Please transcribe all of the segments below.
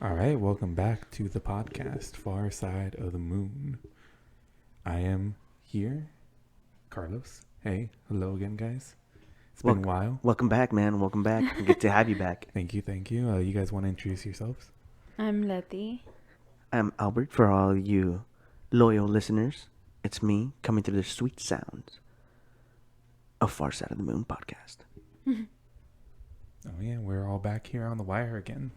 All right, welcome back to the podcast, Far Side of the Moon. I am here, Carlos. Hey, hello again, guys. It's been a while. Welcome back, man. Welcome back. Good to have you back. Thank you. You guys want to introduce yourselves? I'm Lety. I'm Albert. For all you loyal listeners, it's me coming through the sweet sounds of Far Side of the Moon podcast. Oh yeah, we're all back here on the wire again.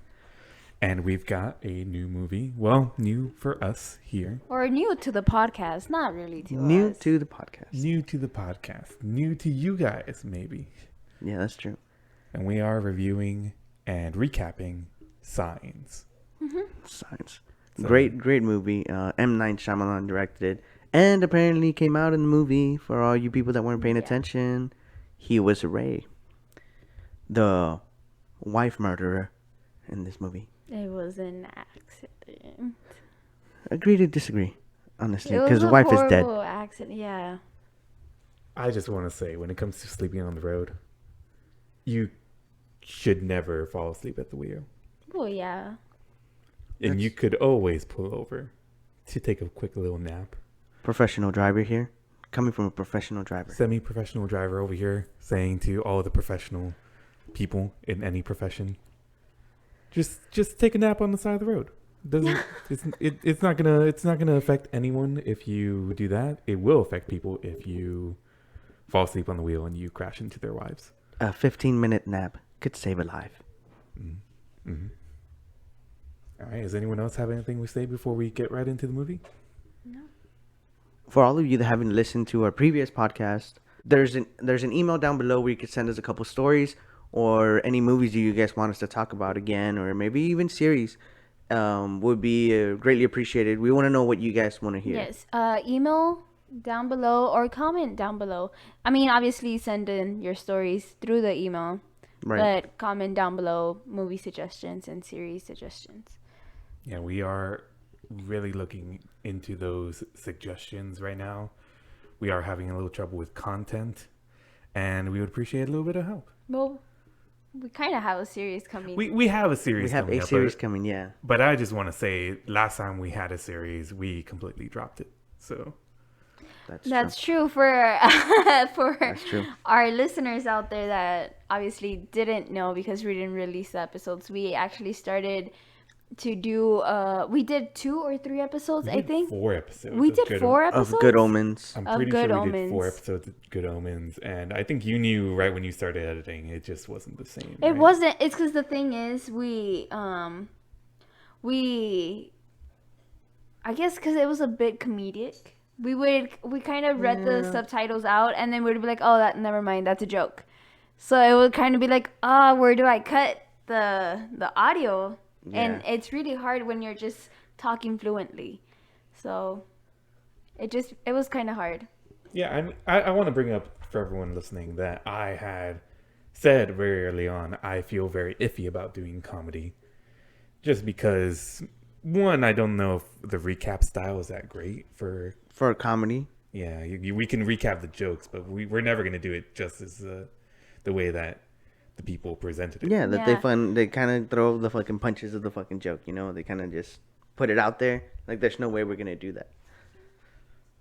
And we've got a new movie. Well, new for us here. Or new to the podcast, not really to New us. to the podcast. New to the podcast. New to you guys, maybe. Yeah, that's true. And we are reviewing and recapping Signs. Science. So- Great movie. M. Night Shyamalan directed it. And apparently came out in the movie. For all you people that weren't paying attention, he was Ray, the wife murderer in this movie. It was an accident. Agree to disagree, honestly, It was because the a wife is dead. horrible accident. Yeah. I just want to say, when it comes to sleeping on the road, you should never fall asleep at the wheel. Oh yeah. And you could always pull over to take a quick little nap. Professional driver here, coming from a professional driver. Semi-professional driver over here saying to all the professional people in any profession, just take a nap on the side of the road. It's not gonna affect anyone if you do that. It will affect people if you fall asleep on the wheel and you crash into their wives. A 15-minute nap could save a life. Mm-hmm. All right. Does anyone else have anything to say before we get right into the movie? No. For all of you that haven't listened to our previous podcast, there's an email down below where you could send us a couple stories or any movies you guys want us to talk about again, or maybe even series. Would be greatly appreciated. We want to know what you guys want to hear. Yes. Email down below or comment down below. I mean, obviously send in your stories through the email. Right. But comment down below movie suggestions and series suggestions. Yeah, we are really looking into those suggestions right now. We are having a little trouble with content, and we would appreciate a little bit of help. Well, we kind of have a series coming. We have a series. We have coming a up, series but, coming, yeah. But I just want to say, last time we had a series, we completely dropped it. So That's true for That's true. our listeners out there that obviously didn't know because we didn't release the episodes. We actually started to do we did 2 or 3 episodes, I think. 4 episodes. We of did Good 4 episodes. Of Good Omens. I'm of pretty Good sure we did 4 Omens. episodes of Good Omens, and I think you knew right when you started editing, it just wasn't the same. It right? wasn't. It's because the thing is, I guess because it was a bit comedic. We kind of read the subtitles out, and then we'd be like, oh, that never mind, that's a joke. So it would kind of be like, where do I cut the audio? Yeah. And it's really hard when you're just talking fluently. So it was kind of hard. Yeah, I want to bring up for everyone listening that I had said very early on, I feel very iffy about doing comedy. Just because, one, I don't know if the recap style is that great for For a comedy. Yeah, we can recap the jokes, but we're never going to do it just as the way that the people presented it. Yeah, Yeah. they kind of throw the fucking punches of the fucking joke, you know? They kind of just put it out there. Like, there's no way we're going to do that.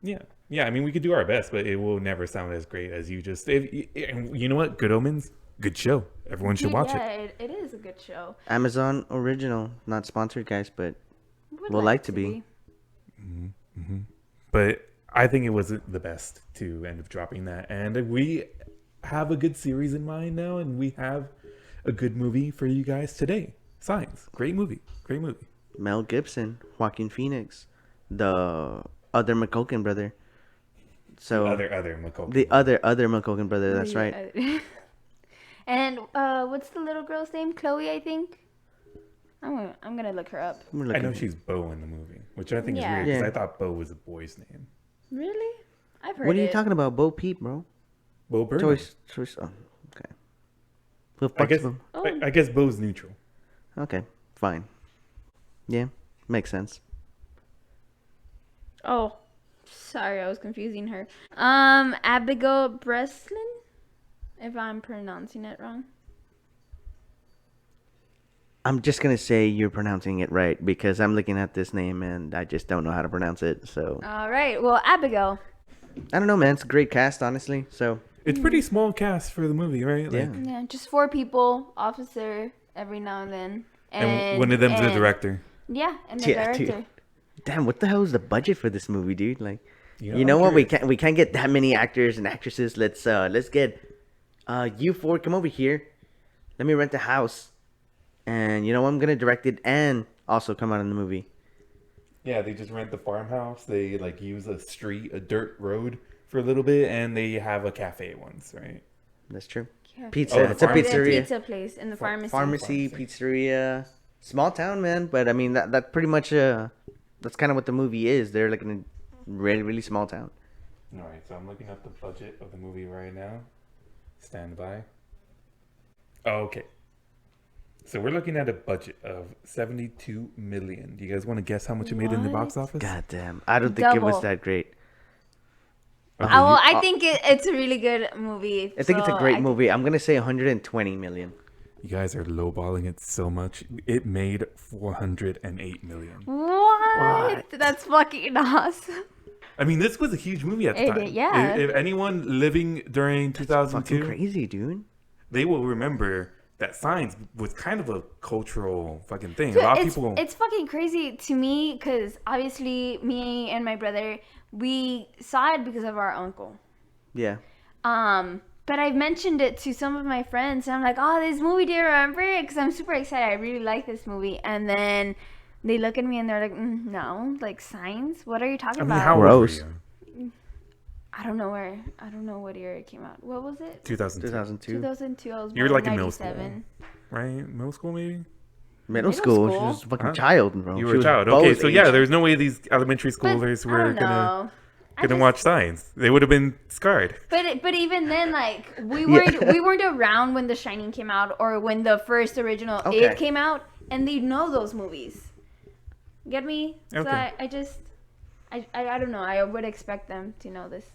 Yeah. I mean, we could do our best, but it will never sound as great as you just. You know what? Good Omens, good show. Everyone should watch it. It is a good show. Amazon original. Not sponsored, guys, but Would we'll like to be. But I think it was the best to end up dropping that, and we have a good series in mind now, and we have a good movie for you guys today. Signs, great movie. Mel Gibson, Joaquin Phoenix, the other McCulkin brother. So Other McCulkin. the other McCulkin brother. That's right. And what's the little girl's name? Chloe, I think. I'm gonna look her up. I know she's Bo in the movie, which I think is Yeah. weird because Yeah. I thought Bo was a boy's name. Really? I've heard. What are you it. talking about, Bo Peep, bro? Bo Burnham. Choice. Oh, okay. Who I fucks guess Bo? I guess Bo's neutral. Okay, fine. Yeah, makes sense. Oh, sorry, I was confusing her. Abigail Breslin, if I'm pronouncing it wrong. I'm just gonna say you're pronouncing it right because I'm looking at this name and I just don't know how to pronounce it. So All right. Well, Abigail. I don't know, man. It's a great cast, honestly. So It's pretty small cast for the movie, right? yeah. Like, Yeah, just 4 people, officer every now and then. and one of them's the director. Yeah, and the Yeah, dude. director. Damn, what the hell is the budget for this movie, dude? Like, Yeah, you know I'm what? curious. We can't get that many actors and actresses. Let's get you four come over here. Let me rent a house, and you know what? I'm gonna direct it and also come out in the movie. Yeah, they just rent the farmhouse. They like use a street, a dirt road for a little bit, and they have a cafe once, right? That's true. Yeah. Pizza. Oh, It's a the pizzeria. Pizza place in the pharmacy. Pharmacy, pizzeria. Small town, man. But I mean, that pretty much that's kind of what the movie is. They're like in a really really small town. All right, so I'm looking at the budget of the movie right now. Stand by. Oh, okay. So we're looking at a budget of 72 million. Do you guys want to guess how much it made in the box What? office? God damn. I don't think it was Double. that great. Okay, Well, you- I think it's a really good movie. I think it's a great movie. movie. I'm gonna say 120 million. you guys are lowballing it so much. It made 408 million. What? That's fucking awesome. I mean, this was a huge movie at the It time. did, yeah. If anyone living during Fucking 2002, crazy, dude. they will remember that Signs was kind of a cultural fucking thing. A lot of people. It's fucking crazy to me because obviously me and my brother, we saw it because of our uncle. Yeah. But I've mentioned it to some of my friends, and I'm like, "Oh, this movie, do you remember it?" Because I'm super excited. I really like this movie. And then they look at me and they're like, "No, like Signs? What are you talking I mean, about?" how old were Gross. you? I don't know what year it came out. What was it? 2002. 2002. 2002. I was You were born like in in middle school. 97. Right? Middle school, maybe? Middle school. She school? was a fucking Huh? child, bro. You She were a was child. Bo's Okay, so yeah, age. there's no way these elementary But schoolers I were don't know. I gonna just- watch Signs. They would have been scarred. But even then, like we Yeah. weren't around when The Shining came out or when the first original Okay. It came out, and they know those movies. Get me? So Okay. I don't know. I would expect them to know this.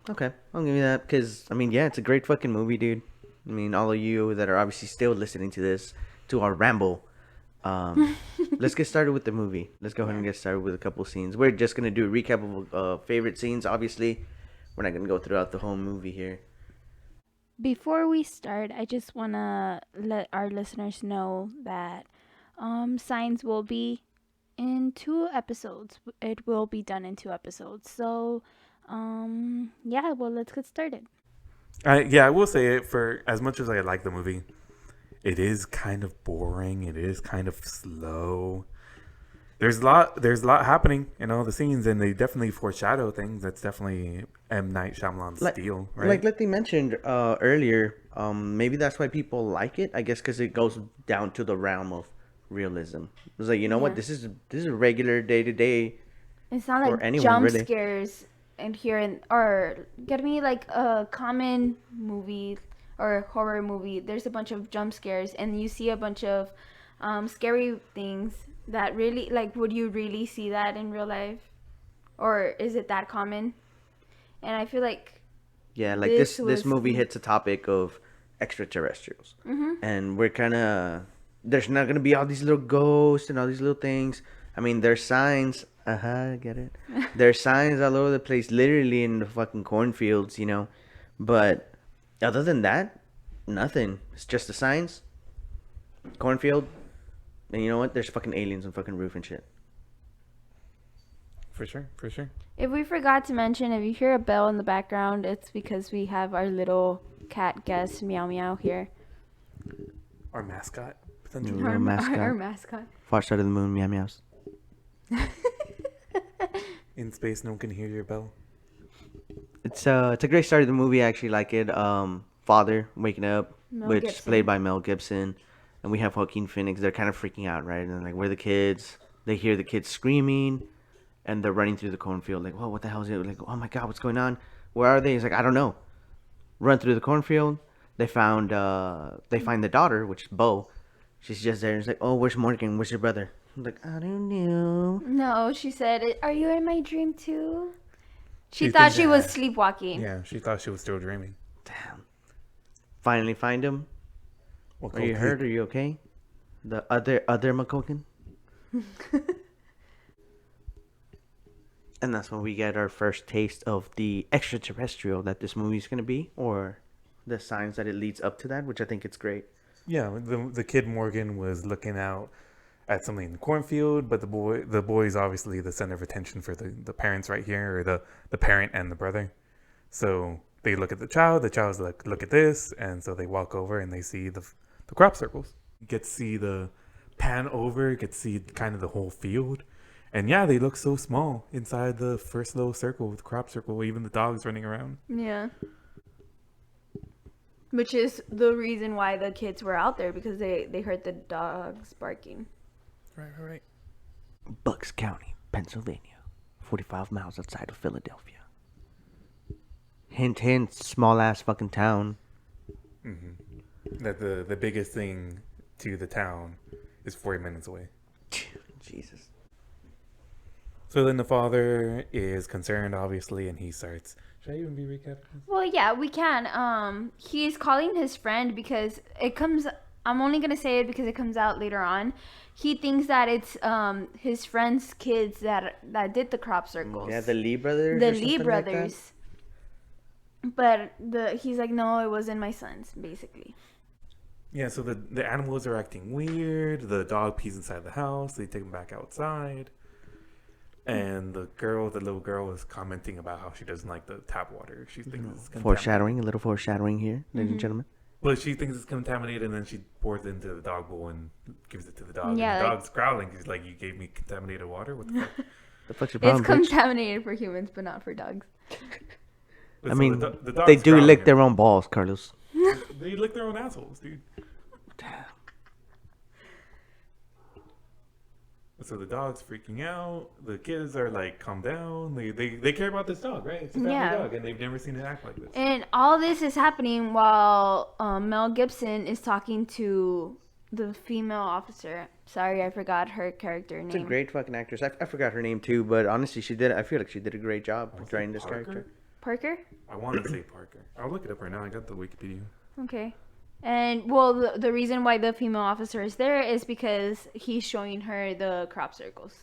Okay, I'll give you that because I mean, yeah, it's a great fucking movie, dude. I mean, all of you that are obviously still listening to this, to our ramble, let's get started with the movie. Let's go ahead and get started with a couple scenes. We're just gonna do a recap of favorite scenes. Obviously, we're not gonna go throughout the whole movie here. Before we start, I just want to let our listeners know that Signs will be in 2 episodes. It will be done in 2 episodes. So, yeah, well, let's get started. I will say it, for as much as I like the movie, it is kind of boring. It is kind of slow. There's a lot happening in all the scenes, and they definitely foreshadow things. That's definitely M. Night Shyamalan's style, right? Like Letty mentioned earlier, maybe that's why people like it. I guess because it goes down to the realm of realism. It's like, you know what, Yeah. this is a regular day to day. It's not For like anyone, jump really. scares and here and or get me like a common movie or horror movie. There's a bunch of jump scares and you see a bunch of scary things that really like. Would you really see that in real life, or is it that common? And I feel like Yeah, like This this was- movie hits a topic of extraterrestrials, and we're kind of there's not gonna be all these little ghosts and all these little things. I mean, there's signs. Get it? There's signs all over the place, literally in the fucking cornfields, you know. But other than that, nothing. It's just the signs, cornfield, and you know what? There's fucking aliens on fucking roof and shit. For sure. if we forgot to mention, if you hear a bell in the background, it's because we have our little cat guest Meow Meow here. Our mascot, potentially. Little mascot. Our mascot. Far side of the moon, meow meows. In space, no one can hear your bell. It's a great start of the movie. I actually like it. Father waking up, Mel which Gibson. played by Mel Gibson, and we have Joaquin Phoenix. They're kind of freaking out, right? And like, where are the kids? They hear the kids screaming, and they're running through the cornfield. Like, whoa, what the hell is it? Like, oh my god, what's going on? Where are they? He's like, I don't know. Run through the cornfield. They find the daughter, which is Bo. She's just there. And it's like, oh, where's Morgan? Where's your brother? I'm like, I don't know. No, she said, "Are you in my dream too?" She She thought thinks she was that- sleepwalking. Yeah, she thought she was still dreaming. Damn. Finally find him. We'll Are you hurt? Are you okay? The other McCulkin. And that's when we get our first taste of the extraterrestrial that this movie is going to be, or the signs that it leads up to that, which I think it's great. Yeah, the kid Morgan was looking out at something in the cornfield, but the boy is obviously the center of attention for the parents right here, or the parent and the brother. So they look at the child's like, look at this, and so they walk over and they see the crop circles. You get to see the pan over, you get to see kind of the whole field. And yeah, they look so small inside the first little circle with crop circle, even the dogs running around. Yeah. Which is the reason why the kids were out there, because they heard the dogs barking. Right. Bucks County, Pennsylvania, 45 miles outside of Philadelphia. Hint, hint, small ass fucking town. Mm-hmm. That the biggest thing to the town is 40 minutes away. Jesus. So then the father is concerned, obviously, and he starts. Should I even be recapping this? Well, yeah, we can. He's calling his friend because it comes. I'm only gonna say it because it comes out later on. He thinks that it's his friend's kids that did the crop circles. Yeah, the Lee brothers. The Lee brothers. But he's like, no, it wasn't my son's, basically. Yeah, so the animals are acting weird. The dog pees inside the house. They take him back outside. And the little girl is commenting about how she doesn't like the tap water. She thinks it's contaminated. Foreshadowing, a little foreshadowing here, ladies and gentlemen. But she thinks it's contaminated, and then she pours it into the dog bowl and gives it to the dog. Yeah, and the dog's growling. He's like, you gave me contaminated water? What the fuck? The fuck's your problem, It's bitch? contaminated for humans, but not for dogs. But I so mean, the dog's they do growling lick at their her. own balls, Carlos. They lick their own assholes, dude. Damn. So the dog's freaking out. The kids are like, calm down. They care about this dog, right? It's a family Yeah. dog, and they've never seen it act like this. And all this is happening while Mel Gibson is talking to the female officer. Sorry, I forgot her character name. It's a great fucking actress. I forgot her name too, but honestly, I feel like she did a great job Was it portraying this Parker? character. Parker? I want to say Parker. I'll look it up right now. I got the Wikipedia. Okay. And, well, the reason why the female officer is there is because he's showing her the crop circles.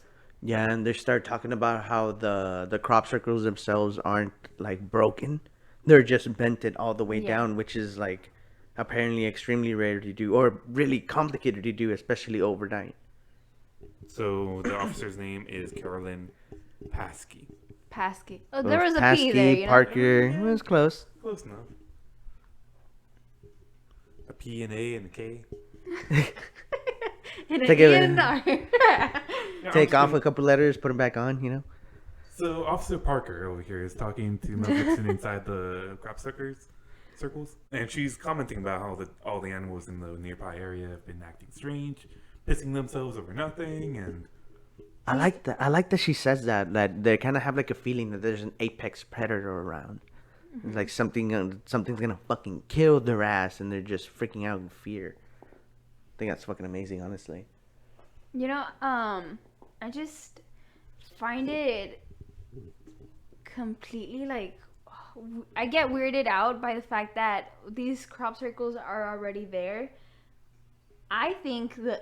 Yeah, and they start talking about how the crop circles themselves aren't like broken; they're just bented all the way Yeah. down, which is like apparently extremely rare to do, or really complicated to do, especially overnight. So the officer's name is Carolyn Paskey. Paskey. Oh, there was a P Paskey, there, you know? Parker. It was close. Close enough. A P, an A, and a K. And an Take E it- and an R. Yeah, Take I'm off just a couple letters, put them back on. You know. So Officer Parker over here is talking to Mel Gibson inside the crop circles, and she's commenting about how all the animals in the nearby area have been acting strange, pissing themselves over nothing, and I like that. I like that she says that they kind of have like a feeling that there's an apex predator around. It's like something's gonna fucking kill their ass, and they're just freaking out in fear. I think that's fucking amazing, honestly. You know, I just find it completely like, I get weirded out by the fact that these crop circles are already there. I think the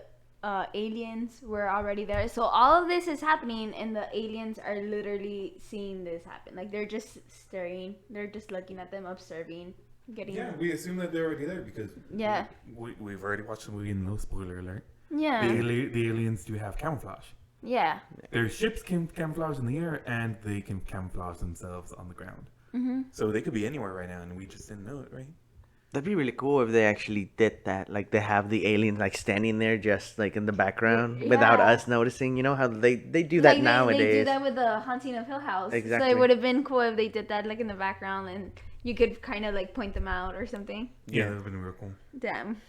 aliens were already there. So all of this is happening, and the aliens are literally seeing this happen. Like, they're just staring, they're just looking at them, observing, getting. yeah, we assume that they're already there because Yeah. we've already watched the movie, and no spoiler alert. Yeah. The aliens do have camouflage. Yeah. Their ships can camouflage in the air, and they can camouflage themselves on the ground. Mm-hmm. So they could be anywhere right now, and we just didn't know it, right? That'd be really cool if they actually did that. Like they have the aliens like standing there just like in the background without Yeah. us noticing. You know how they do that Like, nowadays. They do that with the Haunting of Hill House. So Exactly. it would have been cool if they did that like in the background, and you could kind of like point them out or something. Yeah, that would have been real cool. Damn.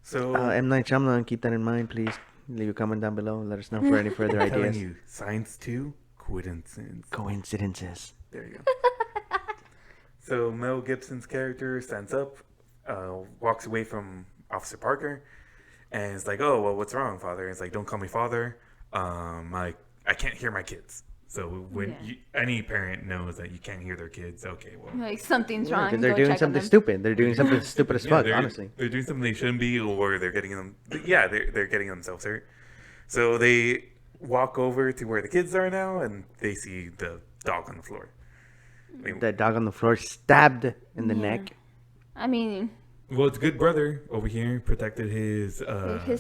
So M. Night Shyamalan, keep that in mind, please. Leave a comment down below. Let us know for any further I'm telling ideas. you, science 2, coincidence. Coincidences. There you go. So Mel Gibson's character stands up, walks away from Officer Parker, and is like, "Oh, well, what's wrong, father?" And it's like, "Don't call me father. I can't hear my kids." So when any parent knows that you can't hear their kids, okay, well, Like something's wrong. Because they're go doing check on something them. stupid. They're doing something stupid as fuck, honestly. they're doing something they shouldn't be, or they're getting them. Yeah, they're getting themselves hurt. So they walk over to where the kids are now, and they see the dog on the floor. That dog on the floor stabbed in the neck. I mean, Well, it's good brother over here protected his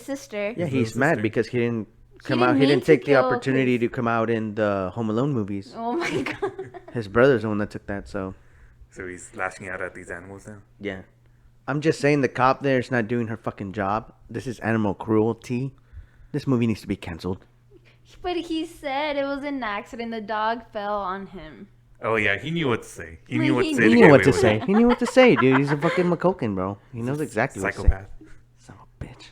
sister. Yeah, his he's little mad sister. because he didn't come didn't out. He mean didn't to take the kill opportunity his- to come out in the Home Alone movies. Oh my god. His brother's the one that took that, so So he's lashing out at these animals now. yeah. I'm just saying the cop there is not doing her fucking job. This is animal cruelty. This movie needs to be canceled. But he said it was an accident. The dog fell on him. Oh yeah, he knew what to say. He Like, knew what to he say. He to knew get what away to with say. it. He knew what to say, dude. He's a fucking McCulkin, bro. He knows exactly what to say. Psychopath. Son of a bitch.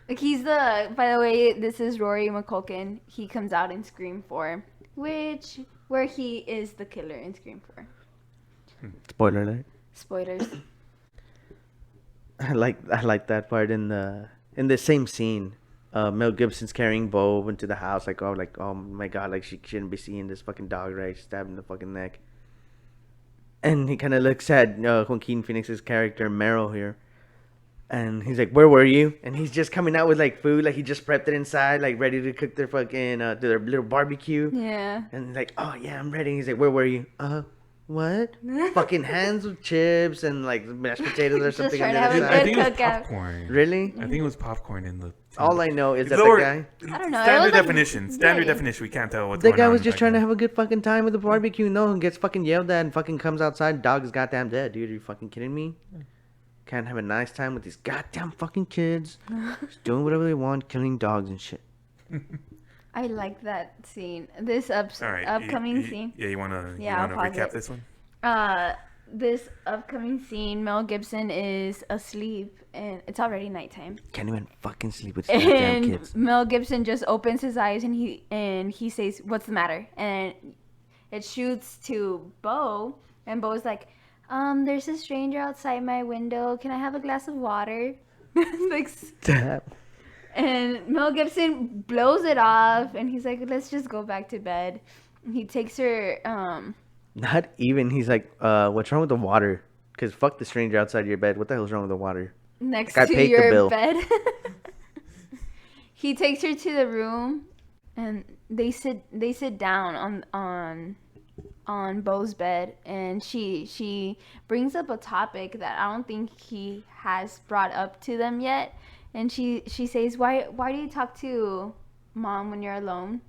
Like he's the. By the way, this is Rory Culkin. He comes out in Scream 4, where he is the killer in Scream 4. Spoiler alert. Spoilers. I like that part in the same scene. Mel Gibson's carrying Bo into the house, like oh my god, like she shouldn't be seeing this fucking dog, right? Stabbed in the fucking neck. And he kind of looks at Joaquin Phoenix's character Meryl here, and he's like, "Where were you?" And he's just coming out with like food, like he just prepped it inside, like ready to cook their fucking their little barbecue. Yeah. And he's like, "Oh yeah, I'm ready." He's like, "Where were you?" What? Fucking hands with chips and like mashed potatoes or Just something on trying the to have other a I side. think it was cookout. popcorn. Really? I think it was popcorn in the. All I know is that Lower- the guy. I don't know. It Standard was like- definition. Standard yeah. definition. We can't tell what's The going guy on was just back trying to there. have a good fucking time with the barbecue. No, and gets fucking yelled at and fucking comes outside. Dog is goddamn dead, dude. Are you fucking kidding me? Can't have a nice time with these goddamn fucking kids. Just doing whatever they want, killing dogs and shit. I like that scene. This All right. upcoming scene. Yeah, you wanna Yeah, I'll pause recap it. this one? This upcoming scene, Mel Gibson is asleep and it's already nighttime. Can't even fucking sleep with these goddamn And kids. Mel Gibson just opens his eyes and he says, "What's the matter?" And it shoots to Bo, and Bo's like, "There's a stranger outside my window. Can I have a glass of water?" Like, and Mel Gibson blows it off, and he's like, "Let's just go back to bed." He takes her. Not even. He's like, what's wrong with the water? Because fuck the stranger outside your bed. What the hell's wrong with the water? Next I to paid the your bill. bed. He takes her to the room, and they sit down on Bo's bed, and she brings up a topic that I don't think he has brought up to them yet, and she says, "Why do you talk to Mom when you're alone?"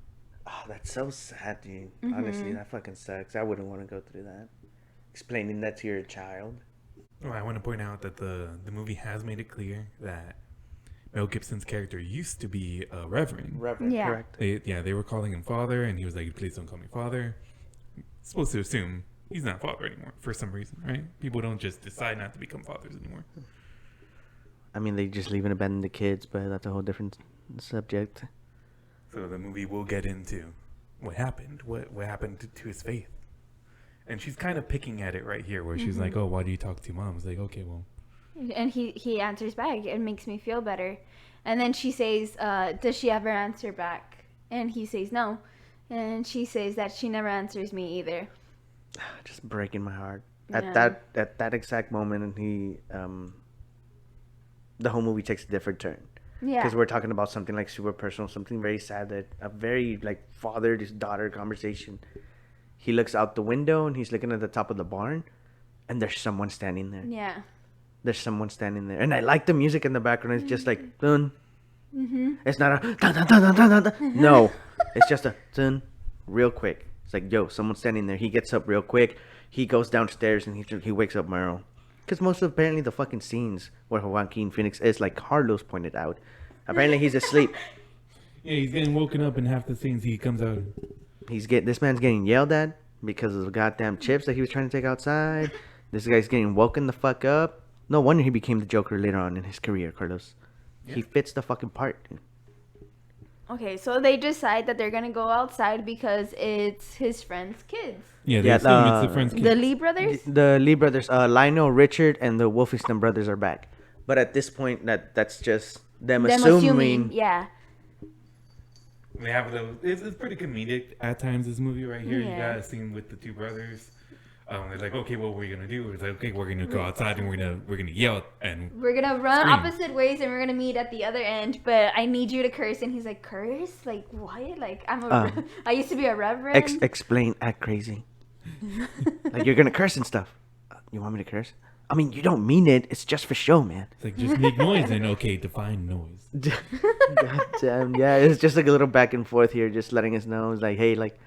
Oh, that's so sad, dude. Honestly, that fucking sucks. I wouldn't want to go through that. Explaining that to your child. Oh, I want to point out that the movie has made it clear that Mel Gibson's character used to be a reverend. Reverend, Yeah. correct. They were calling him father, and he was like, "Please don't call me father." Supposed to assume he's not father anymore for some reason, right? People don't just decide not to become fathers anymore. I mean, they just leave and abandon the kids, but that's a whole different subject. So the movie will get into what happened, what happened to his faith, and she's kind of picking at it right here, where she's like, "Oh, why do you talk to Mom?" It's like, okay, well, And he answers back, "It makes me feel better." And then she says, "Does she ever answer back?" And he says, "No." And she says that she never answers me either. Just breaking my heart. Yeah. At that exact moment, and the whole movie takes a different turn. Yeah. Because we're talking about something like super personal, something very sad, that a very like father to daughter conversation. He looks out the window and he's looking at the top of the barn, and there's someone standing there. Yeah. There's someone standing there, and I like the music in the background. It's just like dun. It's not a dun, dun, dun, dun, dun, dun, dun. No, it's just a dun, real quick. It's like, yo, someone's standing there. He gets up real quick. He goes downstairs and he wakes up Meryl. Because most of apparently the fucking scenes where Joaquin Phoenix is, like Carlos pointed out, apparently he's asleep. yeah, he's getting woken up in half the scenes. He comes out. This man's getting yelled at because of the goddamn chips that he was trying to take outside. This guy's getting woken the fuck up. No wonder he became the Joker later on in his career, Carlos. He fits the fucking part. Okay, so they decide that they're gonna go outside because it's his friend's kids. Yeah, they Yeah, assume it's the friend's kid. The Lee brothers? The Lee brothers, Lionel, Richard, and the Wolfiston brothers are back. But at this point, that's just them assuming. Yeah. They have those. It's pretty comedic at times. This movie right here, you Yeah. got a scene with the two brothers. They're like, okay, what are we gonna do? It's like, okay, we're gonna go outside and we're gonna yell and We're gonna run Scream. opposite ways and we're gonna meet at the other end, but I need you to curse. And he's like, curse? Like, what? Like, I used to be a reverend. Explain, act crazy. Like you're gonna curse and stuff. You want me to curse? I mean, you don't mean it. It's just for show, man. it's like just make noise and okay, define noise. God damn, yeah. It's just like a little back and forth here, just letting us know. It's like, hey, like,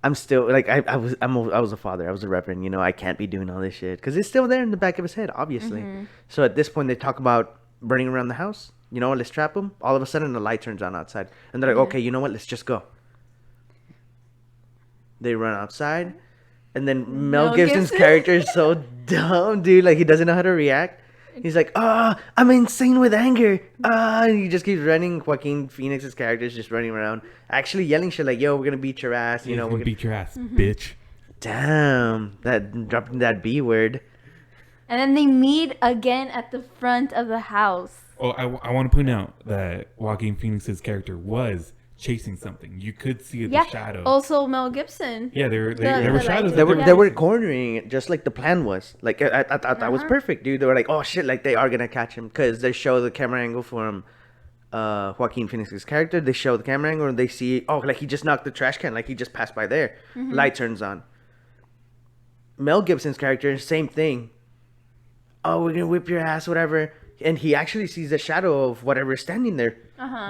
I'm still like I was a father. I was a reverend. You know, I can't be doing all this shit because it's still there in the back of his head, obviously. So at this point, they talk about burning around the house. You know what? Let's trap him. All of a sudden, the light turns on outside, and they're like, okay, you know what? Let's just go. They run outside. And then Mel Gibson's character is so dumb, dude. Like, he doesn't know how to react. He's like, I'm insane with anger. And he just keeps running. Joaquin Phoenix's character is just running around, actually yelling shit like, yo, we're going to beat your ass. You know, we're gonna beat your ass, bitch. Damn. Dropping that B word. And then they meet again at the front of the house. Oh, I want to point out that Joaquin Phoenix's character was chasing something. You could see the shadow. Also Mel Gibson. Yeah, there were the shadows. light. They were cornering it just like the plan was. Like, I thought that was perfect, dude. They were like, oh, shit, like, they are going to catch him. Because they show the camera angle from Joaquin Phoenix's character. They show the camera angle and they see, oh, like, he just knocked the trash can. Like, he just passed by there. Light turns on. Mel Gibson's character, same thing. Oh, we're going to whip your ass, whatever. And he actually sees the shadow of whatever is standing there.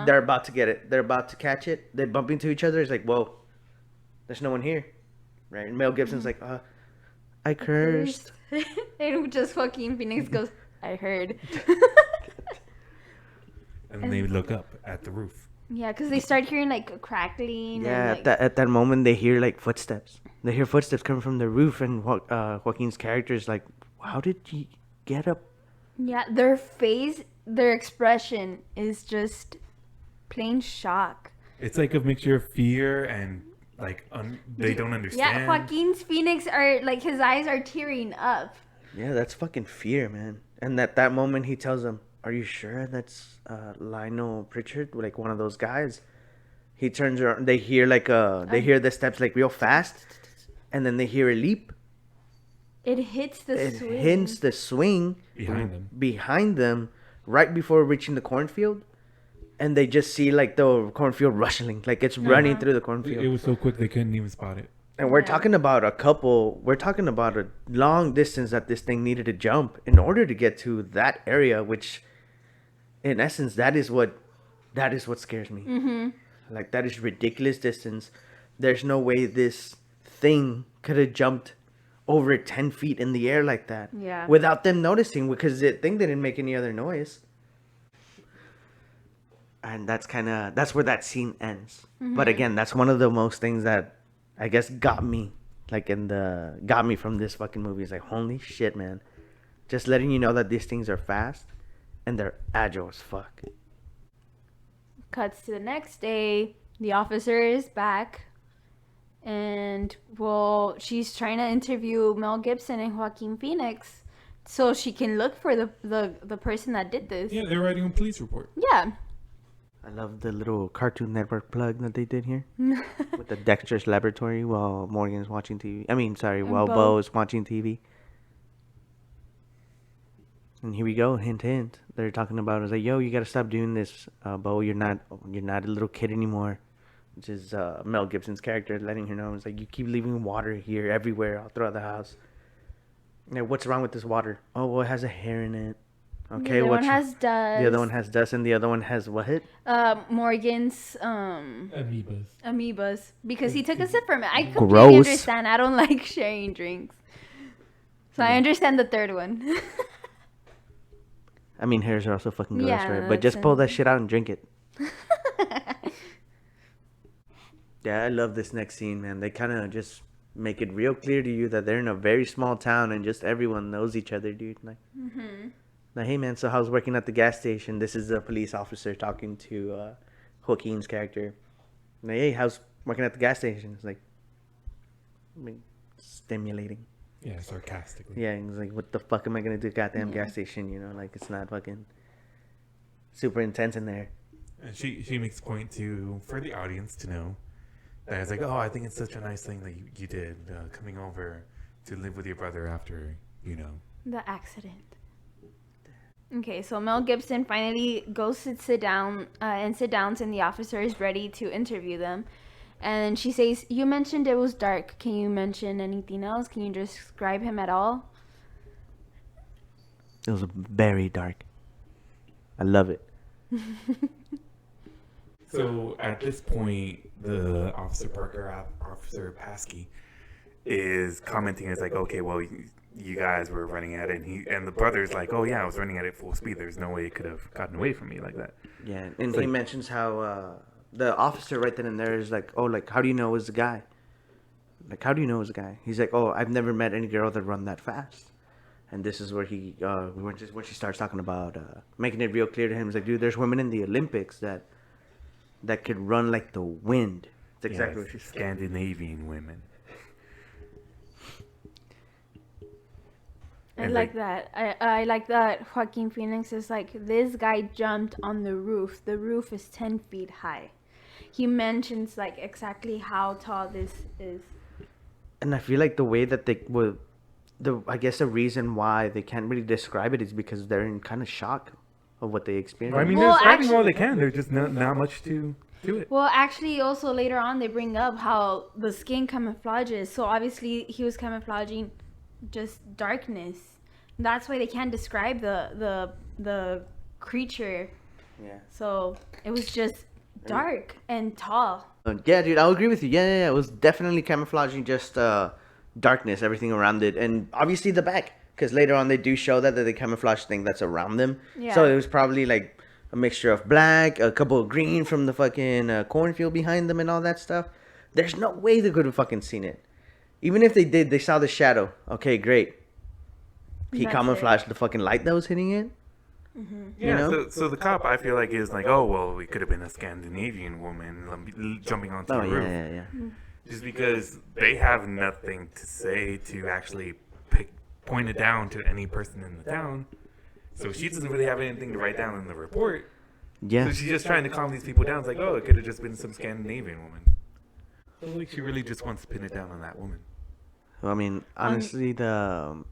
They're about to get it. They're about to catch it. They bump into each other. It's like, whoa, there's no one here. Right? And Mel Gibson's like, I cursed. And just Joaquin Phoenix goes, I heard. And then they look up at the roof. Yeah, because they start hearing like a crackling. Yeah, and, like, at that moment, they hear like footsteps. They hear footsteps coming from the roof. And Joaquin's character is like, how did you get up? Yeah, their face, their expression is just plain shock. It's like a mixture of fear and like they don't understand. Yeah, Joaquin's Phoenix are like his eyes are tearing up. Yeah, that's fucking fear, man. And at that moment, he tells them, are you sure that's Lionel Pritchard? Like one of those guys. He turns around. They hear like they hear the steps like real fast. And then they hear a leap. It hits the It swing. hits the swing behind them right before reaching the cornfield. And they just see like the cornfield rustling. Like it's running through the cornfield. It was so quick they couldn't even spot it. And we're talking about we're talking about a long distance that this thing needed to jump in order to get to that area, which in essence, that is what scares me. Like, that is ridiculous distance. There's no way this thing could have jumped over 10 feet in the air like that. Yeah. Without them noticing, because the thing didn't make any other noise. And that's where that scene ends. But again, that's one of the most things that I guess got me from this fucking movie. It's like, holy shit, man. Just letting you know that these things are fast and they're agile as fuck. Cuts to the next day. The officer is back. And, well, she's trying to interview Mel Gibson and Joaquin Phoenix so she can look for the person that did this. Yeah, they're writing a police report. Yeah. I love the little Cartoon Network plug that they did here. With the Dexter's Laboratory while Morgan's watching TV. While Bo is watching TV. And here we go, hint, hint. They're talking about, it's like, yo, you gotta stop doing this, Bo. You're not a little kid anymore. Which is Mel Gibson's character letting her know. It's like, you keep leaving water here, everywhere, all throughout the house. Now, what's wrong with this water? Oh, well, it has a hair in it. Okay, the other one has dust. The other one has dust, and the other one has what? Morgan's amoebas. Because he took a sip from it. I completely Gross. understand. I don't like sharing drinks. So I understand the third one. I mean, hairs are also fucking gross, Yeah, right? But just pull that shit out and drink it. Yeah, I love this next scene, man. They kind of just make it real clear to you that they're in a very small town and just everyone knows each other, dude. Like, hey, man, so how's working at the gas station? This is a police officer talking to Joaquin's character. Like, hey, how's working at the gas station? It's like, stimulating. Yeah, sarcastically. Yeah, it's like, what the fuck am I going to do at goddamn gas station? You know, like, it's not fucking super intense in there. And she makes a point for the audience to know that it's like, oh, I think it's such a nice thing that you did coming over to live with your brother after, the accident. Okay, so Mel Gibson finally goes to sit down and the officer is ready to interview them. And she says, you mentioned it was dark. Can you mention anything else? Can you describe him at all? It was very dark. I love it. So at this point, the Officer Parker, Officer Paskey, is commenting. It's like, okay, well, you guys were running at it, and the brother's like, oh yeah, I was running at it full speed. There's no way it could have gotten away from me like that. Yeah, and he mentions how the officer right then and there is like, oh, like, how do you know it was the guy? Like, how do you know it was the guy? He's like, oh, I've never met any girl that run that fast. And this is where when she starts talking about making it real clear to him. He's like, dude, there's women in the Olympics that could run like the wind. That's exactly what she said. Scandinavian women. I like that. I like that Joaquin Phoenix is like, this guy jumped on the roof. The roof is 10 feet high. He mentions like exactly how tall this is. And I feel like the way that they will, I guess the reason why they can't really describe it is because they're in kind of shock of what they experienced. I mean, they're describing all they can. There's just not much to it. Well, actually, also later on, they bring up how the skin camouflages. So obviously, he was camouflaging just darkness. That's why they can't describe the creature. Yeah. So it was just dark and tall. Yeah, dude, I'll agree with you. Yeah. It was definitely camouflaging just darkness, everything around it, and obviously the back, because later on they do show that the camouflage thing that's around them. Yeah. So it was probably like a mixture of black, a couple of green from the fucking cornfield behind them, and all that stuff. There's no way they could have fucking seen it. Even if they did, they saw the shadow. Okay, great. He camouflaged the fucking light that was hitting it. Mm-hmm. Yeah, you know? so the cop, I feel like, is like, oh, well, it could have been a Scandinavian woman jumping onto the roof. Yeah. Just because they have nothing to say to actually point it down to any person in the town. So she doesn't really have anything to write down in the report. Yeah. So she's just trying to calm these people down. It's like, oh, it could have just been some Scandinavian woman. So like she really just wants to pin it down on that woman. Well, I mean, honestly, Well,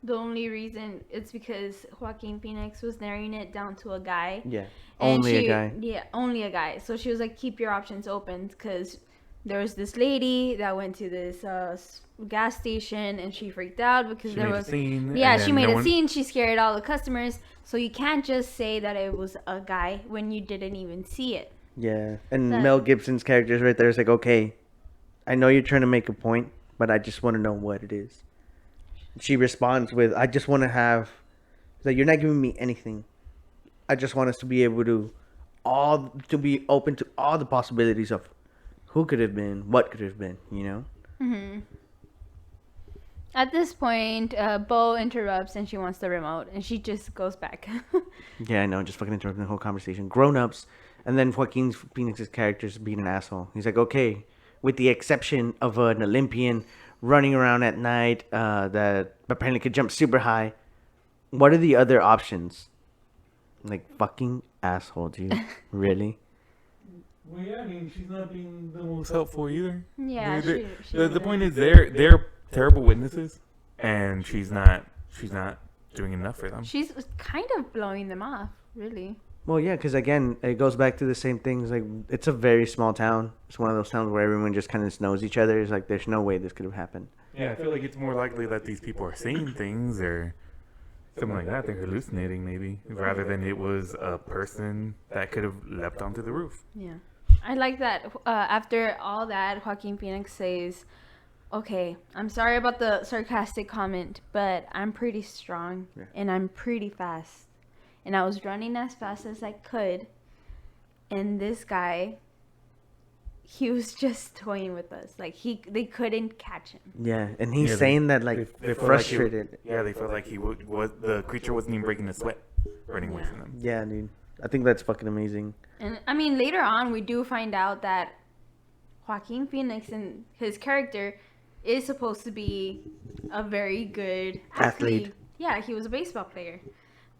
the only reason it's because Joaquin Phoenix was narrowing it down to a guy. Yeah. And Only a guy. Yeah, only a guy. So she was like, keep your options open, because there was this lady that went to this gas station and she freaked out because there was a scene. Yeah, she made a scene. She scared all the customers. So you can't just say that it was a guy when you didn't even see it. Yeah. And Mel Gibson's character is right there. It's like, okay, I know you're trying to make a point, but I just want to know what it is. She responds with, I just want to have, like, you're not giving me anything. I just want us to be able to be open to all the possibilities of who could have been, what could have been, you know? Mm-hmm. At this point, Bo interrupts and she wants the remote and she just goes back. Yeah, I know, just fucking interrupting the whole conversation. Grown-ups, and then Joaquin Phoenix's character is being an asshole. He's like, okay, with the exception of an Olympian running around at night that apparently could jump super high, what are the other options? Like, fucking asshole, dude. Really? Well, yeah, I mean, she's not being the most helpful either. Yeah, the point is they're terrible witnesses, and she's not doing enough for them. She's kind of blowing them off, really. Well, yeah, because again, it goes back to the same things. Like, it's a very small town. It's one of those towns where everyone just kind of knows each other. It's like, there's no way this could have happened. Yeah, I feel like it's more likely that these people are seeing things or something like that. They're hallucinating, maybe, rather than it was a person that could have leapt onto the roof. Yeah. I like that after all that, Joaquin Phoenix says, okay, I'm sorry about the sarcastic comment, but I'm pretty strong and I'm pretty fast. And I was running as fast as I could. And this guy, he was just toying with us. Like, they couldn't catch him. Yeah, and he's saying that, like, they frustrated. They felt like the creature wasn't even breaking a sweat running away from them. Yeah, dude. I think that's fucking amazing. And, I mean, later on, we do find out that Joaquin Phoenix and his character is supposed to be a very good athlete. Yeah, he was a baseball player.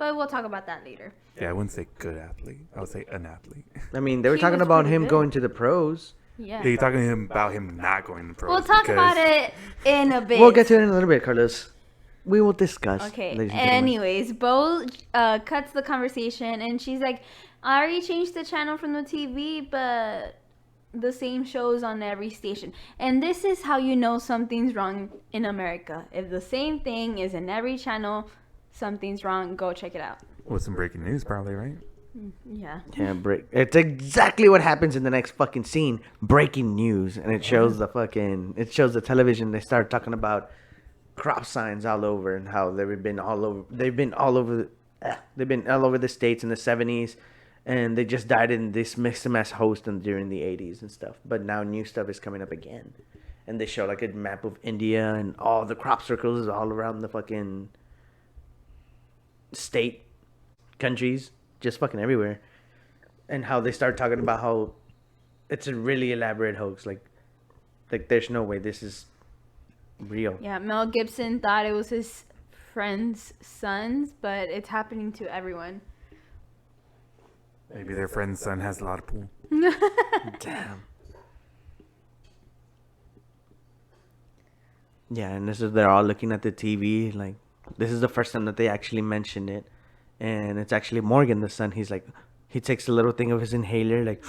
But we'll talk about that later. Yeah, I wouldn't say good athlete. I would say an athlete. I mean, they were He talking was about pretty him good. going to the pros. Yeah. They're talking to him about him not going to pros. We'll talk about it in a bit. We'll get to it in a little bit, Carlos. We will discuss. Okay. Ladies and gentlemen. Anyways, Bo cuts the conversation and she's like, I already changed the channel from the TV, but the same shows on every station. And this is how you know something's wrong in America. If the same thing is in every channel, something's wrong. Go check it out. With some breaking news, probably, right? Yeah. Yeah, it's exactly what happens in the next fucking scene. Breaking news, and it shows the television. They start talking about crop signs all over and how they've been all over the states in the 70s, and they just died in this mess host during the 80s and stuff. But now new stuff is coming up again, and they show like a map of India and all the crop circles is all around the fucking state, countries, just fucking everywhere, and how they start talking about how it's a really elaborate hoax. Like there's no way this is real. Yeah, Mel Gibson thought it was his friend's sons, but it's happening to everyone. Maybe their friend's son has a lot of pool. Damn. Yeah, and they're all looking at the TV. Like, this is the first time that they actually mentioned it, and it's actually Morgan, the son. He's like, he takes a little thing of his inhaler, like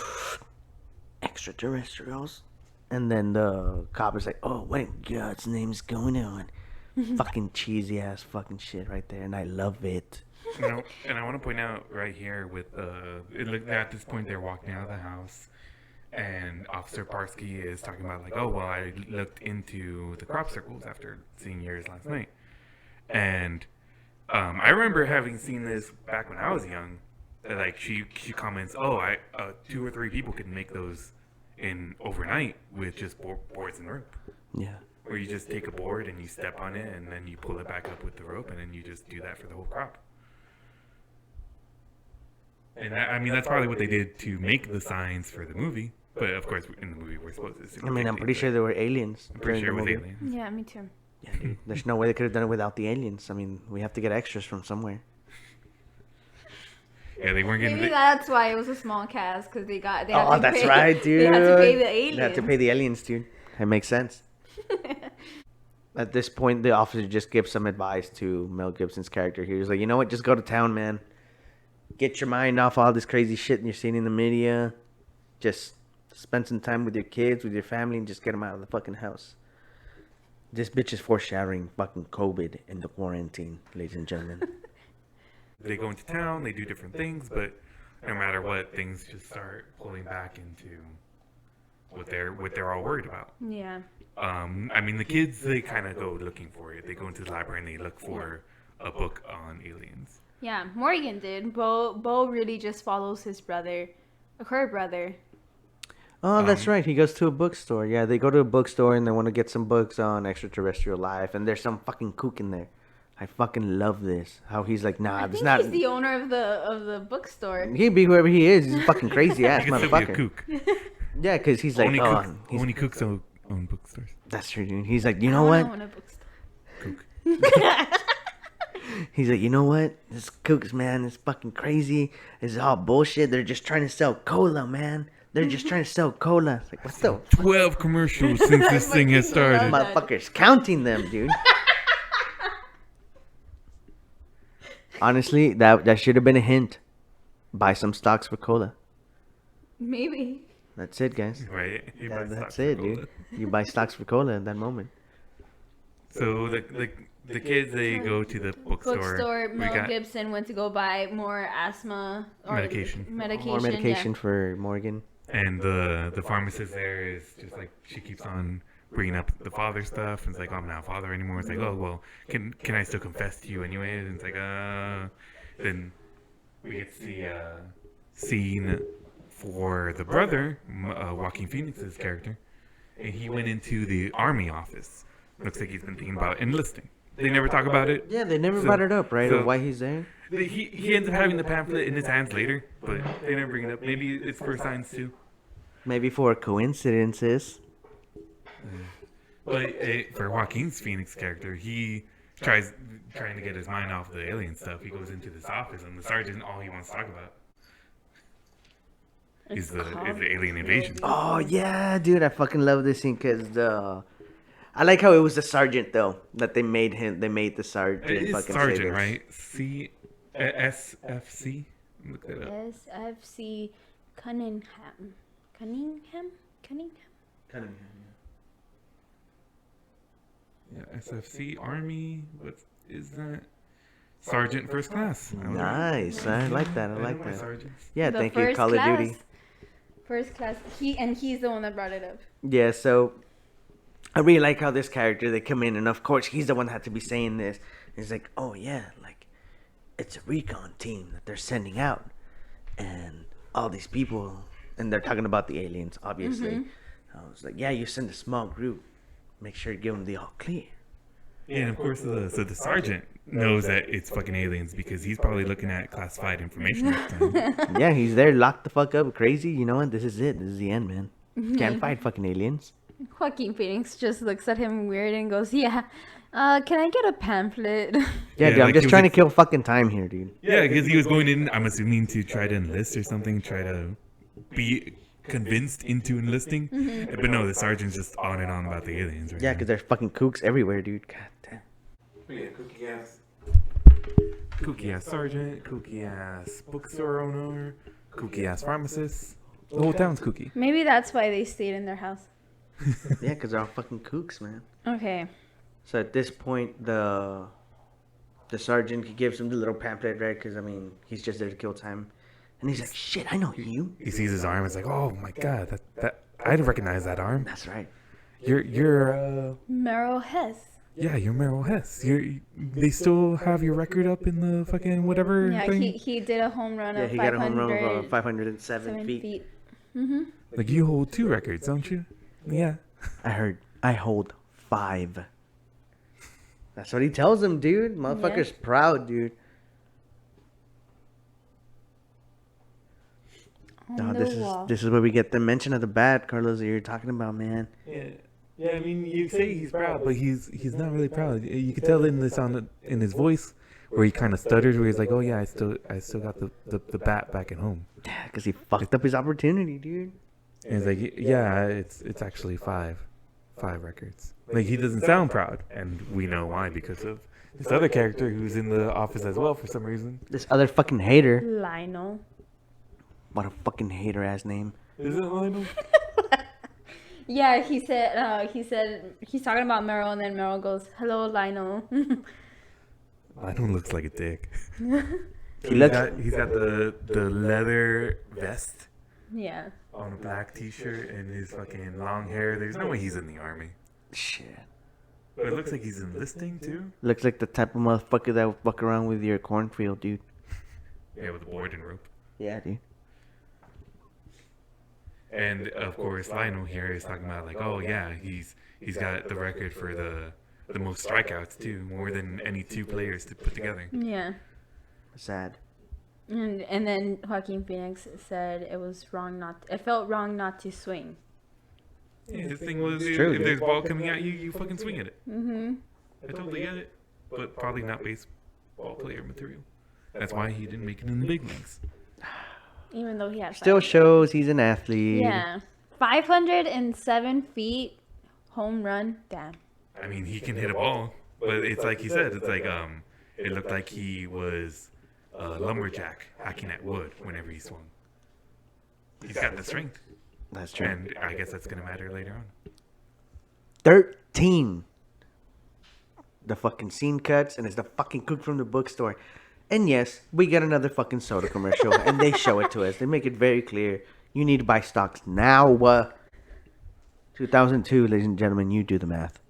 extraterrestrials, and then the cop is like, "Oh, what in God's name's going on?" Fucking cheesy ass fucking shit right there, and I love it. You know, and I want to point out right here with at this point they're walking out of the house, and Officer Parsky is talking about like, oh well, I looked into the crop circles after seeing yours last night, and I remember having seen this back when I was young. Like she comments, oh, 2 or 3 people could make those in overnight with just boards and rope. Yeah. Where you just take a board and you step on it and then you pull it back up with the rope and then you just do that for the whole crop. And that's probably what they did to make the signs for the movie. But of course, in the movie, we're supposed to see. I mean, I'm pretty sure there were aliens. I'm pretty sure it was during the movie. aliens. Yeah, me too. Yeah, dude. There's no way they could have done it without the aliens. I mean, we have to get extras from somewhere. Yeah, they weren't getting. Maybe that's why it was a small cast, because they had Oh, to that's pay, right, dude. They had to pay the aliens. They had to pay the aliens, dude. That makes sense. At this point, the officer just gives some advice to Mel Gibson's character. He was like, you know what? Just go to town, man. Get your mind off all this crazy shit you're seeing in the media. Just spend some time with your kids, with your family, and just get them out of the fucking house. This bitch is foreshadowing fucking COVID and the quarantine, ladies and gentlemen. They go into town, they do different things, but no matter what, things just start pulling back into what they're all worried about. Yeah. I mean, the kids, they kind of go looking for it. They go into the library and they look for a book on aliens. Yeah, Morgan did. Bo really just follows her brother. Oh, that's right. He goes to a bookstore. Yeah, they go to a bookstore and they want to get some books on extraterrestrial life. And there's some fucking kook in there. I fucking love this. How he's like, nah, I it's think not. he's the owner of the bookstore. He can be whoever he is. He's a fucking crazy ass He can still be a motherfucker. kook. Yeah, because he's like, Only cooks own bookstores. that's true, dude. He's like, you know I what? own a bookstore. Kook. He's like, you know what? This kooks, man, is fucking crazy. It's all bullshit. They're just trying to sell cola, man. They're just trying to sell cola. It's like, what the 12 commercials since this thing has started. motherfuckers counting them, dude? Honestly, that should have been a hint. Buy some stocks for cola. Maybe. That's it, guys. Right? He buys That's stocks for it, cola. dude. You buy stocks for cola at that moment. So the kids, they go to the bookstore. We Mel got Gibson went to go buy more asthma or Medication. More medication for Morgan. and the pharmacist there is just like, she keeps on bringing up the father stuff, and it's like, oh, I'm not a father anymore. It's like, oh, well, can I still confess to you anyway? And it's like, then we get to see a scene for the brother, Joaquin Phoenix's character, and he went into the army office. Looks like he's been thinking about enlisting. They never talk about it. Yeah, they never So- brought it up, right? so- Of why he's there. He ends up having the pamphlet in his hands later, but they never bring it up. Maybe it's for signs too. Maybe for coincidences. But for Joaquin Phoenix character, he trying to get his mind off the alien stuff. He goes into this office, and the sergeant, all he wants to talk about is the alien invasion. Oh yeah, dude, I fucking love this scene because I like how it was the sergeant though that they made the sergeant It's fucking sergeant, say this. right? SFC. Look that up. SFC Cunningham. Cunningham? Yeah, SFC Army. What is that? Sergeant First Class. Nice, I like that. I like my that. sergeants. Yeah, The thank you, first Call of class. Duty. First class. He's the one that brought it up. Yeah, so I really like how this character they come in, and of course he's the one that had to be saying this. He's like, oh yeah, like it's a recon team that they're sending out, and all these people, and they're talking about the aliens, obviously. I was like, yeah, you send a small group, make sure you give them the all clear. Yeah, and of course, the sergeant knows that it's fucking aliens because he's probably looking at classified information at the time. Yeah, he's there, locked the fuck up, crazy. You know what? This is it. This is the end, man. Can't fight fucking aliens. Joaquin Phoenix just looks at him weird and goes, "Yeah, can I get a pamphlet?" Yeah, dude, I'm like just he was trying to kill fucking time here, dude. Yeah, because he was going in, I'm assuming, to try to enlist or something, try to be convinced into enlisting. But no, the sergeant's just on and on about the aliens. Right Yeah, now. because there's fucking kooks everywhere, dude. God damn. Yeah, kooky ass sergeant, kooky ass bookstore owner, kooky ass pharmacist. The whole town's kooky. Maybe that's why they stayed in their house. Yeah, because they're all fucking kooks, man. Okay. So at this point, the sergeant, he gives him the little pamphlet, right? Because, I mean, he's just there to kill time. And he's like, shit, I know you. He sees his arm. It's like, oh my god, that I didn't recognize that arm. That's right. You're Meryl Hess. yeah, you're Meryl Hess. They still have your record up in the fucking whatever Yeah, thing. he did a home run Yeah, of he got a home run of 507 507 feet. Like you hold 2 records, don't you? Yeah. I hold 5. That's what he tells him, dude. Motherfucker's proud, dude. No, this is where we get the mention of the bat, Carlos, that you're talking about, man. Yeah. Yeah, I mean, you say he's proud, but he's not really proud. You can tell in in his voice where he kind of stutters, where he's like, "Oh yeah, I still got the bat back at home." Yeah, because he fucked up his opportunity, dude. And he's like, "Yeah, it's actually 5 records." Like he doesn't sound proud, and we know why because of this other character who's in the office as well for some reason. This other fucking hater. Lionel. What a fucking hater ass name. Is it Lionel? Yeah, he said he's talking about Meryl, and then Meryl goes, "Hello, Lionel." Lionel looks like a dick. He looks. He's got the leather vest Yeah. on a black t-shirt and his fucking long hair. There's no way he's in the army. Shit. But it looks like he's enlisting too. Looks like the type of motherfucker that would fuck around with your cornfield, dude. Yeah, with a board and rope. Yeah, dude. And of course, Lionel here is talking about like, oh yeah, he's got the record for the most strikeouts too, more than any 2 players to put together. Yeah. Sad. And then Joaquin Phoenix said it felt wrong not to swing. Yeah, his thing was It's if true, dude. there's ball coming at you, you fucking swing at it. I totally get it, but probably not baseball player material. That's why he didn't make it in the big leagues. Even though he had Still shows he's an athlete. Yeah. 507 feet home run. Damn. I mean, he can hit a ball, but it's like he said, it's like it looked like he was a lumberjack hacking at wood whenever he swung. He's got the strength, That's true. and I guess that's gonna matter later on. 13. The fucking scene cuts, and it's the fucking cook from the bookstore. And yes, we get another fucking soda commercial, and they show it to us. They make it very clear. You need to buy stocks now. 2002, ladies and gentlemen, you do the math.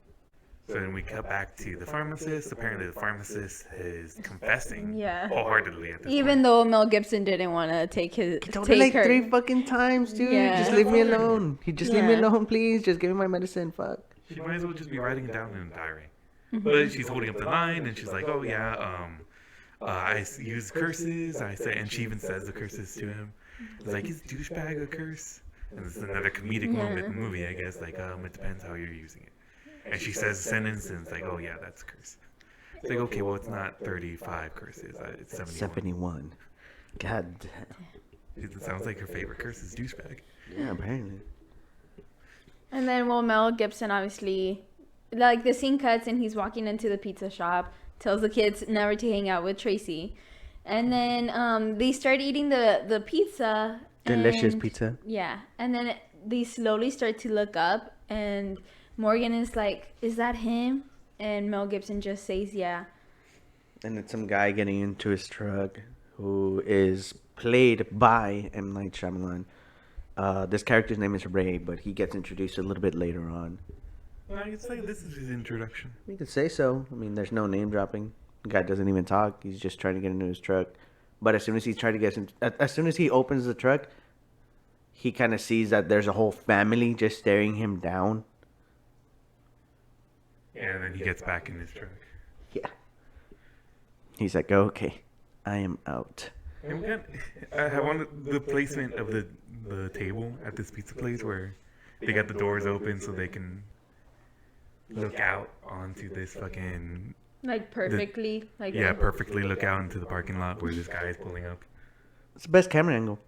So then we cut back to the pharmacist. Apparently, the pharmacist is confessing Yeah. wholeheartedly at this Even point. though Mel Gibson didn't want to take Told her like her. 3 fucking times, dude. Yeah. Just leave me alone. Just leave me Yeah. alone, please. Just give me my medicine. Fuck. She might as well just be writing it down in a diary. But she's holding up the line, and she's like, "Oh yeah, I use curses." I say, and she even says the curses to him. It's like, "Is douchebag a curse?" And it's another comedic moment in the movie, I guess. Like, it depends how you're using it. And she says a sentence, and it's like, "Oh yeah, that's a curse." It's like, okay, well, it's not 35 curses. It's 71. 71. God damn. It sounds like her favorite curse is douchebag. Yeah, apparently. And then, well, Mel Gibson obviously, like, the scene cuts and he's walking into the pizza shop, tells the kids never to hang out with Tracy. And then they start eating the pizza. Delicious and- pizza. Yeah. And then they slowly start to look up, and Morgan is like, is that him? And Mel Gibson just says, yeah. And it's some guy getting into his truck who is played by M. Night Shyamalan. This character's name is Ray, but he gets introduced a little bit later on. I could say this is his introduction. You could say so. I mean, there's no name dropping. The guy doesn't even talk. He's just trying to get into his truck. But as soon as as soon as he opens the truck, he kind of sees that there's a whole family just staring him down. Yeah, and then he gets back in his truck. Yeah. He's like, okay, I am out. And we got, I wanted the placement of the table at this pizza place where they got the doors open so they can look out onto this fucking... Like, perfectly. Perfectly look out into the parking lot where this guy is pulling up. It's the best camera angle.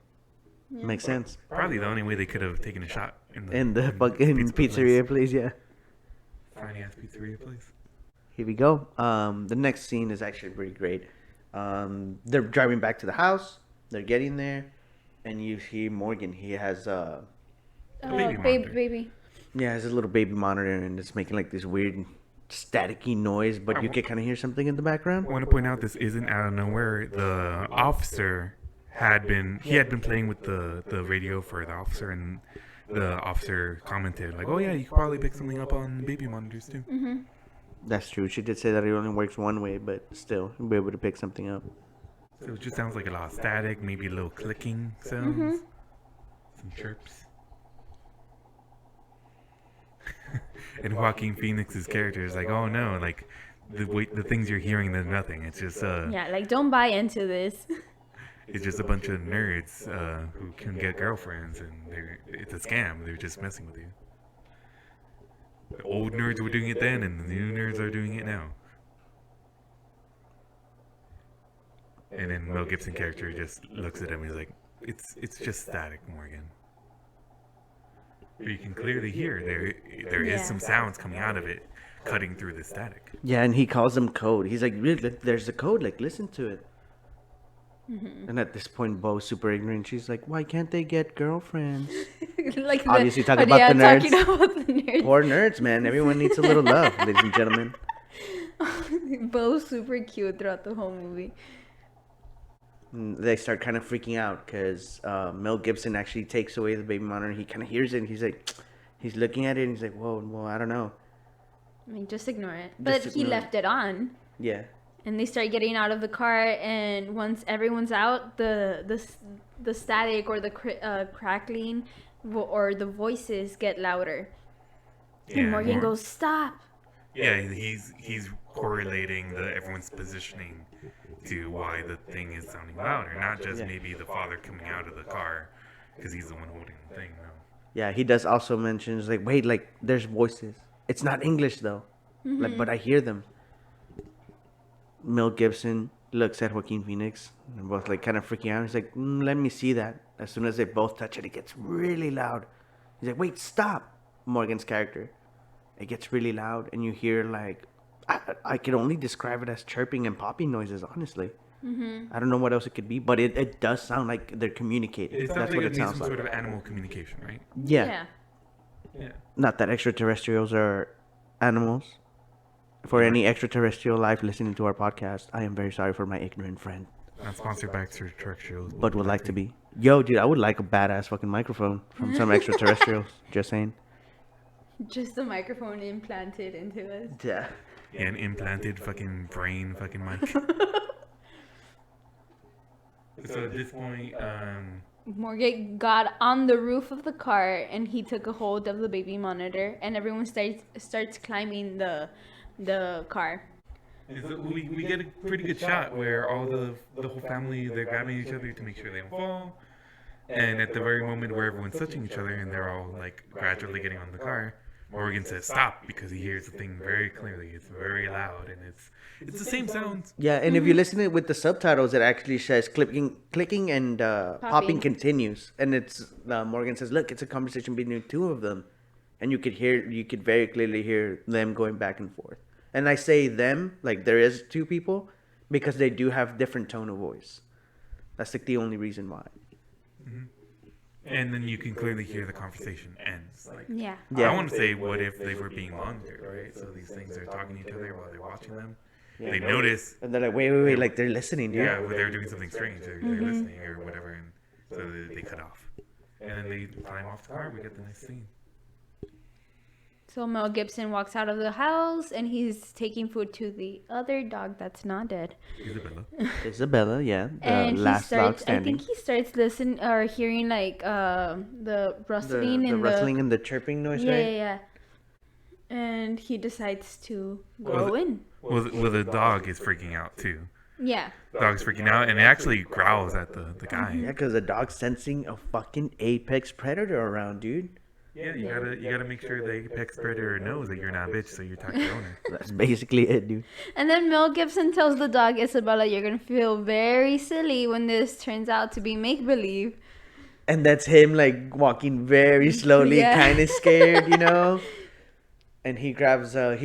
Makes sense. Probably the only way they could have taken a shot In the fucking pizzeria place, yeah. Tiny ass pizzeria place. Here we go. The next scene is actually pretty great. They're driving back to the house. They're getting there, and you see Morgan. He has baby. Yeah, has a little baby monitor, and it's making like this weird staticky noise, but you can kind of hear something in the background. I want to point out this isn't out of nowhere. The officer had been playing with the radio for the officer, and the officer commented like, "Oh yeah, you could probably pick something up on baby monitors too." Mm-hmm. That's true. She did say that it only works one way, but still, you'll be able to pick something up. So it just sounds like a lot of static, maybe a little clicking sounds, some chirps. And Joaquin Phoenix's character is like, "Oh no, like the things you're hearing, they're nothing. It's just Yeah, like, don't buy into this." It's just a bunch of nerds who can get girlfriends, and it's a scam. They're just messing with you. The old nerds were doing it then, and the new nerds are doing it now. And then Mel Gibson character just looks at him. He's like, "It's just static, Morgan." But you can clearly hear there is some sounds coming out of it, cutting through the static. Yeah, and he calls them code. He's like, "Really, there's a code. Like, listen to it." And at this point, Bo's super ignorant. She's like, "Why can't they get girlfriends?" Like, Obviously talking about the nerds. Talking about the nerds. Poor nerds, man. Everyone needs a little love, ladies and gentlemen. Bo's super cute throughout the whole movie. And they start kind of freaking out because Mel Gibson actually takes away the baby monitor. He kind of hears it, and he's like, he's looking at it, and he's like, "Whoa, I don't know." I mean, just ignore it. But he ignore left it on. Yeah. And they start getting out of the car, and once everyone's out, the static or the crackling or the voices get louder. And Morgan goes, "Stop!" Yeah, he's correlating everyone's positioning to why the thing is sounding louder, not just maybe the father coming out of the car because he's the one holding the thing. No. Yeah, he does also mention, like, wait, like, there's voices. It's not English though, like, but I hear them. Mel Gibson looks at Joaquin Phoenix, and they're both like kind of freaking out. He's like, "Let me see that." As soon as they both touch it, it gets really loud. He's like, "Wait, stop!" Morgan's character. It gets really loud, and you hear like, I could only describe it as chirping and popping noises, honestly. I don't know what else it could be, but it does sound like they're communicating. It sounds That's like what it it needs sounds some like. sort of animal communication, right? Yeah. Yeah. Not that extraterrestrials are animals. For any extraterrestrial life listening to our podcast, I am very sorry for my ignorant friend. Not sponsored by extraterrestrials, But would like to be. Yo, dude, I would like a badass fucking microphone from some extraterrestrials. Just saying. Just the microphone implanted into us. Yeah. Yeah, an implanted fucking brain fucking mic. So at this point, Morgan got on the roof of the car, and he took a hold of the baby monitor, and everyone starts climbing the car. so we get a pretty good shot where all the whole family, they're grabbing each other to make sure they don't fall. And at the very moment where everyone's touching each other and they're all like gradually getting on the car, Morgan says stop because he hears the thing very clearly. It's very loud, and it's the same sounds. Yeah, and if you listen to it with the subtitles, it actually says clicking and popping continues, and it's Morgan says, "Look, it's a conversation between two of them," and you could very clearly hear them going back and forth. And I say them like there is two people because they do have different tone of voice. That's like the only reason why. Mm-hmm. And then you can clearly hear the conversation ends. Like, Yeah. I want to say, what if they were being monitored, right? So these things are talking to each other while they're watching them. Yeah. They notice. And they're like, wait, like they're listening, dude. Yeah, well, they're doing something strange. They're listening or whatever. And so they cut off. And then they climb off the car. We get the next scene. So Mel Gibson walks out of the house and he's taking food to the other dog that's not dead. Isabella, yeah. The And last dog standing. I think he starts listening or hearing like the rustling the rustling and the chirping noise, right? Yeah. And he decides to go in. Well, the dog is freaking out too. Yeah. The dog's freaking out and it actually growls at the guy. Yeah, because the dog's sensing a fucking apex predator around, dude. Yeah, you gotta make sure the apex predator knows that you're not a bitch, so you attack the owner. That's basically it, dude. And then Mel Gibson tells the dog, Isabella, you're gonna feel very silly when this turns out to be make believe. And that's him like walking very slowly, kind of scared, you know. And he grabs a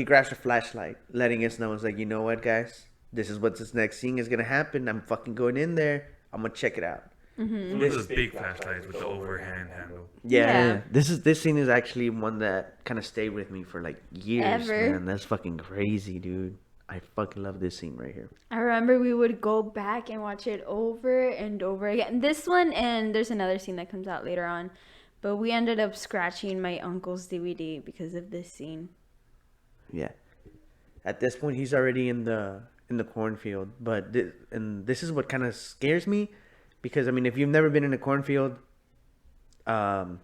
flashlight, letting us know, it's like, you know what, guys, this is what this next scene is gonna happen. I'm fucking going in there. I'm gonna check it out. Mm-hmm. One of those big flashlights with the overhand handle. Yeah. This scene is actually one that kind of stayed with me for like years. Ever. Man, that's fucking crazy, dude. I fucking love this scene right here. I remember we would go back and watch it over and over again. This one, and there's another scene that comes out later on, but we ended up scratching my uncle's DVD because of this scene. Yeah. At this point, he's already in the cornfield, but this is what kind of scares me. Because, I mean, if you've never been in a cornfield, neither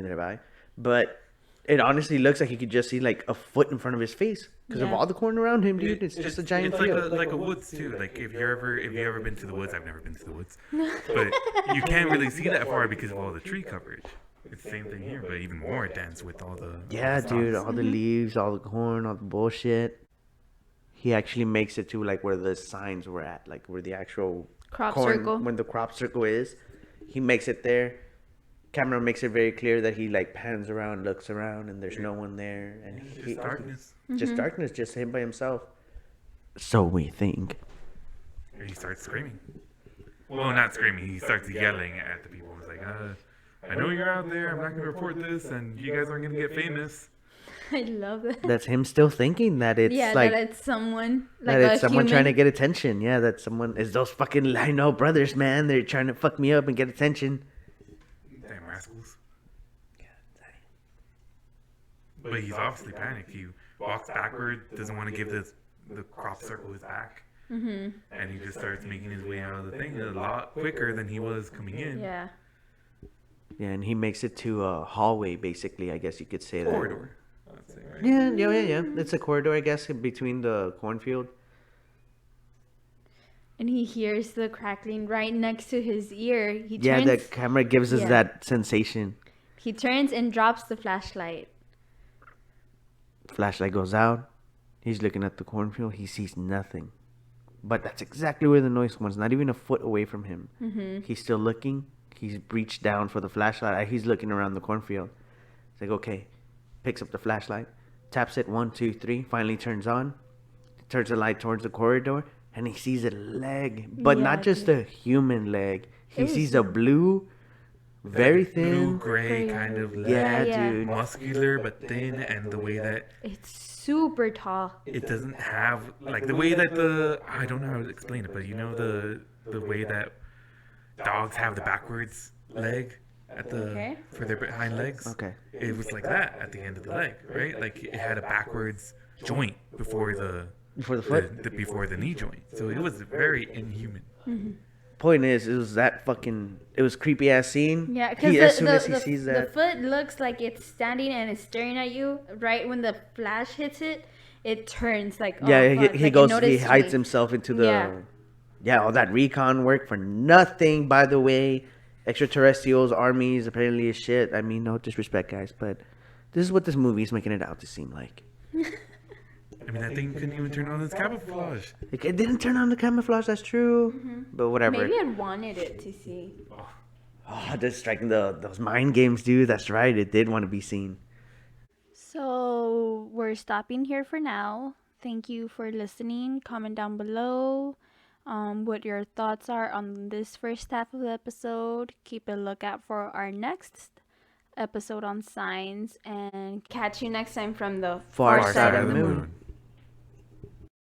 have I. But it honestly looks like you could just see, like, a foot in front of his face. Because of all the corn around him, dude. It's just a giant field. It's like a woods, too. Like, if you ever been to the woods, I've never been to the woods. But you can't really see that far because of all the tree coverage. It's the same thing here, but even more dense with all the... Yeah, dude. All the leaves, all the corn, all the bullshit. He actually makes it to, like, where the signs were at. Like, where the actual... Crop corn, circle. when the crop circle is, he makes it there. Camera makes it very clear that he like pans around, looks around, and there's no one there, and just darkness. Just darkness, just him by himself. So we think. He starts screaming. Well, not screaming. He starts yelling at the people. He's like, "I know you're out there. I'm not gonna report this, and you guys aren't gonna get famous." I love that. That's him still thinking that it's like that it's someone like that it's someone trying to get attention. Yeah, that someone is those fucking Lino brothers, man. They're trying to fuck me up and get attention. Damn rascals. But he's obviously panicked. He walks backward, doesn't want to give the crop circle his back, and he just starts making his way out of the thing a lot quicker than he was coming in. Yeah. Yeah, and he makes it to a hallway, basically. I guess you could say corridor. Right? Yeah. It's a corridor, I guess, between the cornfield. And he hears the crackling right next to his ear. He turns, yeah, the camera gives us that sensation. He turns and drops the flashlight. Flashlight goes out. He's looking at the cornfield. He sees nothing. But that's exactly where the noise comes. Not even a foot away from him. Mm-hmm. He's still looking. He's reached down for the flashlight. He's looking around the cornfield. He's like, okay. Picks up the flashlight. Taps it 1, 2, 3. Finally turns on. Turns the light towards the corridor. And he sees a leg. But not just a human leg. He sees a blue, very thin. Blue-gray kind of leg. Yeah, dude. Muscular but thin. And the way that... It's super tall. It doesn't have... Like, the way that I don't know how to explain it, but you know the way that dogs have the backwards leg for their hind legs? Okay. It was like that at the end of the leg, right? Like, it had a backwards joint before the foot? Before the knee joint. So it was very inhuman. Mm-hmm. Point is, it was creepy ass scene. Yeah, because the foot looks like it's standing and it's staring at you. Right when the flash hits it, it turns like he hides himself into the all that recon work for nothing. By the way, extraterrestrials, armies, apparently is shit. I mean, no disrespect, guys, but This is what this movie is making it out to seem like. I mean, that thing couldn't even turn on its camouflage. It didn't turn on the camouflage. That's true. But whatever. Maybe it wanted it to see. Oh, just striking those mind games, dude. That's right. It did want to be seen. So we're stopping here for now. Thank you for listening. Comment down below what your thoughts are on this first half of the episode. Keep a lookout for our next episode on signs, and Catch you next time from the Far side of the moon.